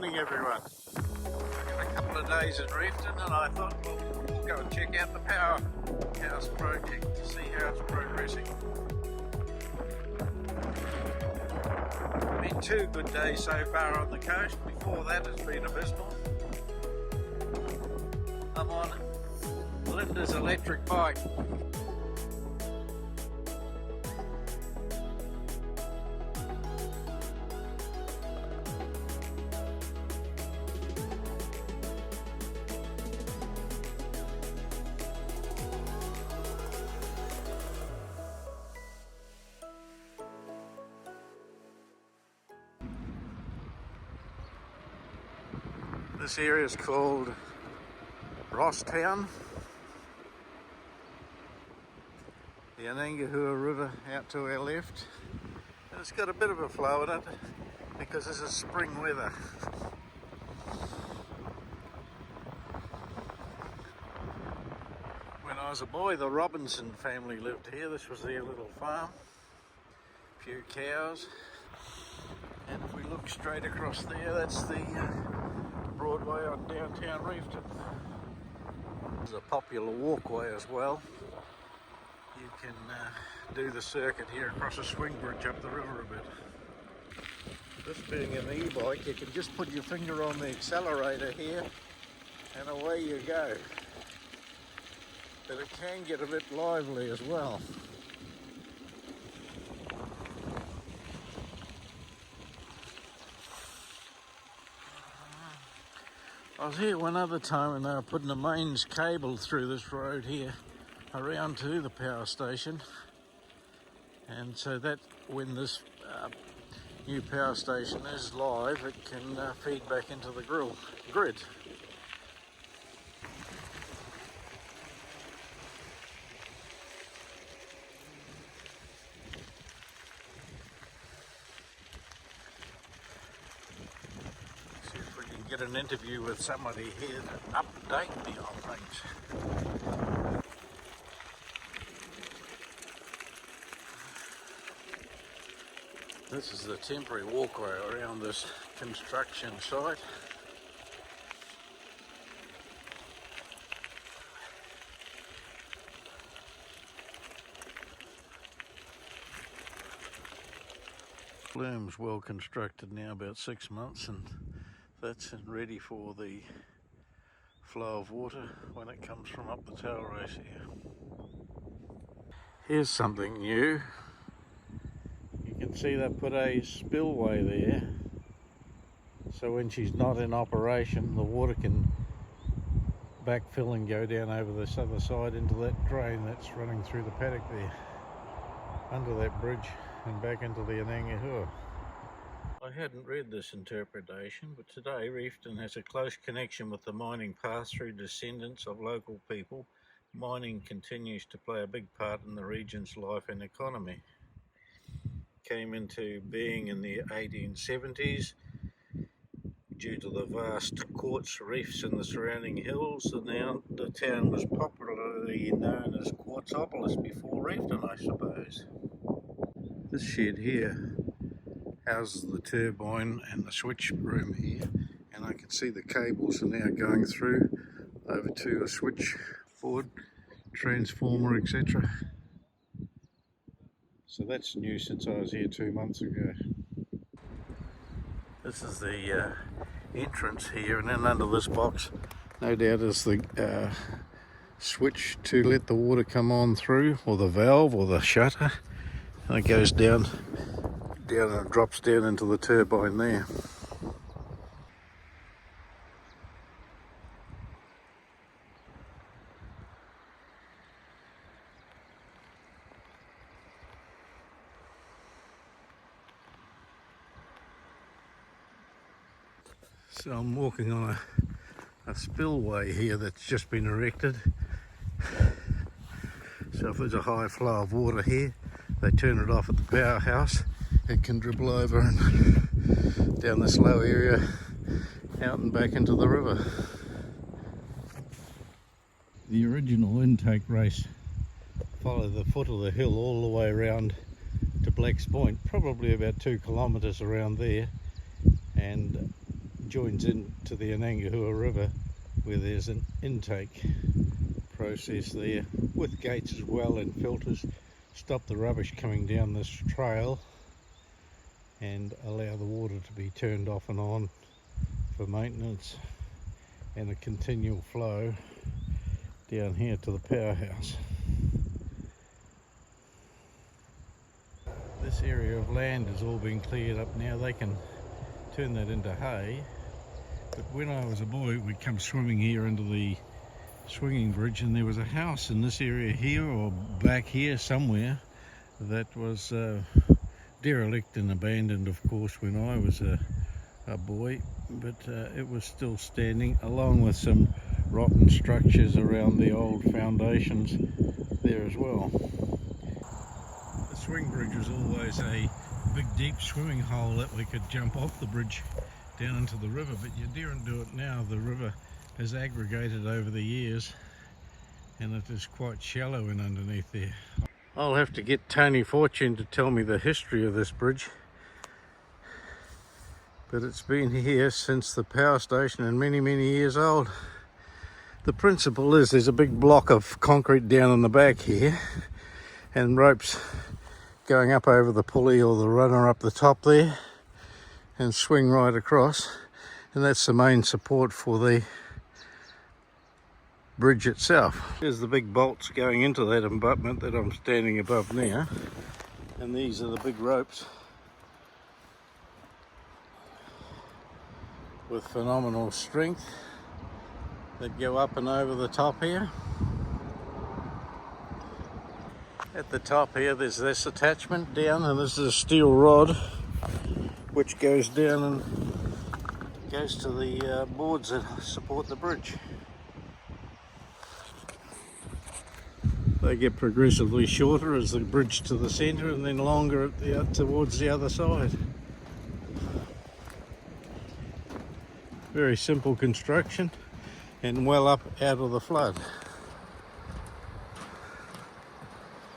morning everyone. In a couple of days in Reefton, and I thought we'll go and check out the Powerhouse Project to see how it's progressing. Been 2 good days so far on the coast. Before that it's been abysmal. I'm on Linda's electric bike. This area is called Rosstown. The Anangahua River out to our left. And it's got a bit of a flow in it because this is spring weather. When I was a boy, the Robinson family lived here. This was their little farm. A few cows. And if we look straight across there, that's the Broadway on downtown Reefton. There's a popular walkway as well. You can do the circuit here across a swing bridge up the river a bit. This being an e-bike, you can just put your finger on the accelerator here and away you go. But it can get a bit lively as well. I was here one other time and they were putting a mains cable through this road here around to the power station, and so that when this new power station is live it can feed back into the grid. Get an interview with somebody here to update me on things. This is the temporary walkway around this construction site. Flume's well constructed now, about 6 months, and that's ready for the flow of water when it comes from up the tailrace here. Here's something new. You can see they put a spillway there, so when she's not in operation the water can backfill and go down over this other side into that drain that's running through the paddock there, under that bridge and back into the Anangahua. I hadn't read this interpretation, but today Reefton has a close connection with the mining path through descendants of local people. Mining continues to play a big part in the region's life and economy. Came into being in the 1870s due to the vast quartz reefs in the surrounding hills, and now the town was popularly known as Quartzopolis before Reefton, I suppose. This shed here houses the turbine and the switch room here, and I can see the cables are now going through over to a switchboard, transformer, etc. So that's new since I was here 2 months ago. This is the entrance here, and then under this box no doubt is the switch to let the water come on through, or the valve or the shutter, and it goes down and it drops down into the turbine there. So I'm walking on a spillway here that's just been erected. So if there's a high flow of water here, they turn it off at the powerhouse. It can dribble over and down this low area, out and back into the river. The original intake race followed the foot of the hill all the way around to Black's Point, probably about 2 kilometres around there, and joins into the Anangahua River, where there's an intake process there with gates as well and filters, stop the rubbish coming down this trail and allow the water to be turned off and on for maintenance, and a continual flow down here to the powerhouse. This area of land is all being cleared up now. They can turn that into hay, but when I was a boy we'd come swimming here under the swinging bridge, and there was a house in this area here or back here somewhere that was derelict and abandoned, of course, when I was a boy, but it was still standing, along with some rotten structures around the old foundations there as well. The swing bridge was always a big deep swimming hole that we could jump off the bridge down into the river, but you daren't do it now. The river has aggregated over the years and it is quite shallow in underneath there. I'll have to get Tony Fortune to tell me the history of this bridge, but it's been here since the power station and many years old. The principle is there's a big block of concrete down in the back here and ropes going up over the pulley or the runner up the top there and swing right across, and that's the main support for the bridge itself. There's the big bolts going into that abutment that I'm standing above now, and these are the big ropes with phenomenal strength that go up and over the top here. At the top here there's this attachment down, and this is a steel rod which goes down and goes to the boards that support the bridge. They get progressively shorter as the bridge to the centre, and then longer at towards the other side. Very simple construction and well up out of the flood.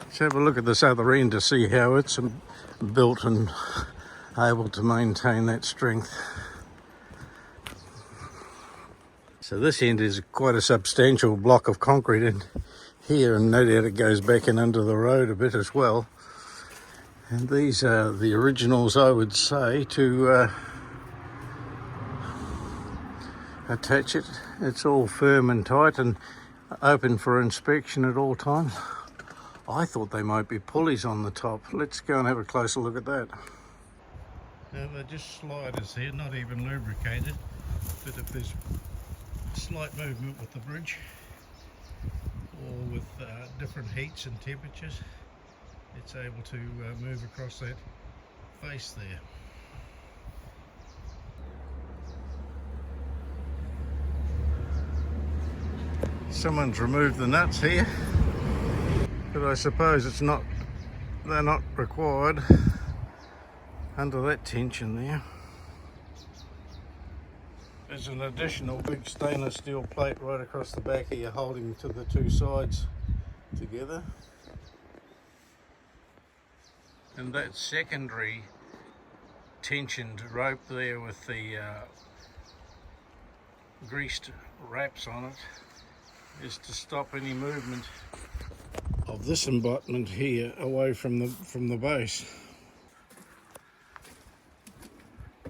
Let's have a look at this other end to see how it's built and able to maintain that strength. So this end is quite a substantial block of concrete in here, and no doubt it goes back in under the road a bit as well. And these are the originals, I would say, to attach it. It's all firm and tight and open for inspection at all times. I thought they might be pulleys on the top. Let's go and have a closer look at that. Now they're just sliders here, not even lubricated, but if there's slight movement with the bridge or with different heats and temperatures, it's able to move across that face there. Someone's removed the nuts here, but I suppose they're not required under that tension there. There's an additional big stainless steel plate right across the back here holding to the two sides together. And that secondary tensioned rope there with the greased wraps on it is to stop any movement of this abutment here away from the base.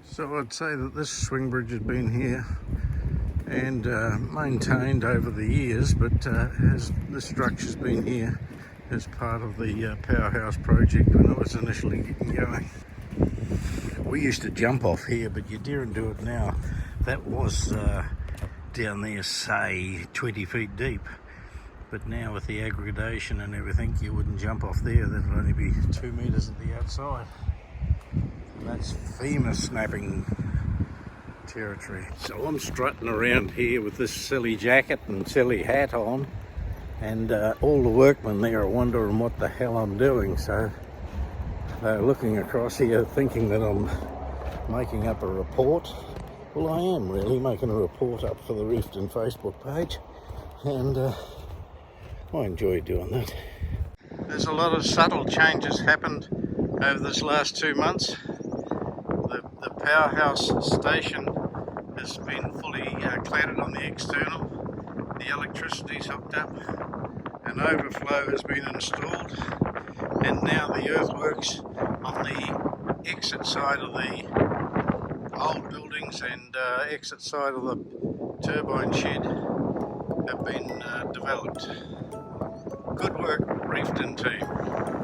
So I'd say that this swing bridge has been here and maintained over the years, but this structure's been here as part of the Powerhouse Project when it was initially getting going. We used to jump off here, but you daren't do it now. That was down there, say 20 feet deep, but now with the aggradation and everything, you wouldn't jump off there. That'd only be 2 meters at the outside. That's FEMA snapping territory. So I'm strutting around here with this silly jacket and silly hat on, and all the workmen there are wondering what the hell I'm doing. So they're looking across here thinking that I'm making up a report. Well, I am really making a report up for the Reefton Facebook page, and I enjoy doing that. There's a lot of subtle changes happened over this last 2 months. The Powerhouse station has been fully cladded on the external. The electricity's hooked up. An overflow has been installed, and now the earthworks on the exit side of the old buildings and exit side of the turbine shed have been developed. Good work, Reefton team.